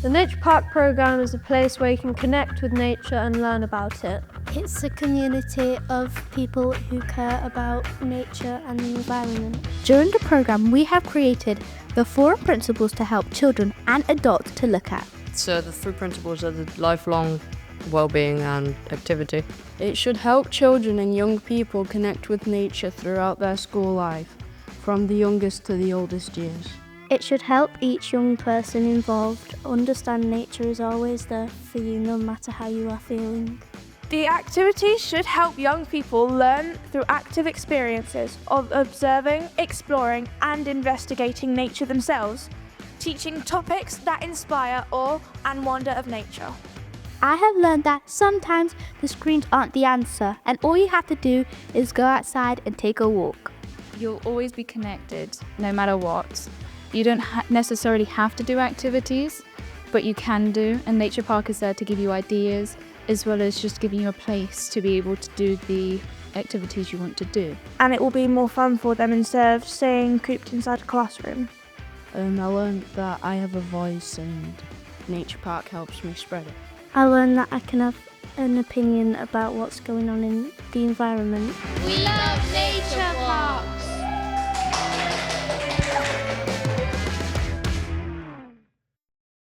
The Nature Park programme is a place where you can connect with nature and learn about it. It's a community of people who care about nature and the environment. During the programme, we have created the 4 principles to help children and adults to look at. So the 3 principles are the lifelong well-being and activity. It should help children and young people connect with nature throughout their school life, from the youngest to the oldest years. It should help each young person involved understand nature is always there for you no matter how you are feeling. The activities should help young people learn through active experiences of observing, exploring and investigating nature themselves, teaching topics that inspire awe and wonder of nature. I have learned that sometimes the screens aren't the answer, and all you have to do is go outside and take a walk. You'll always be connected, no matter what. You don't necessarily have to do activities, but you can do, and Nature Park is there to give you ideas, as well as just giving you a place to be able to do the activities you want to do. And it will be more fun for them instead of staying cooped inside a classroom. I learned that I have a voice and Nature Park helps me spread it. I learned that I can have an opinion about what's going on in the environment. We love Nature Park!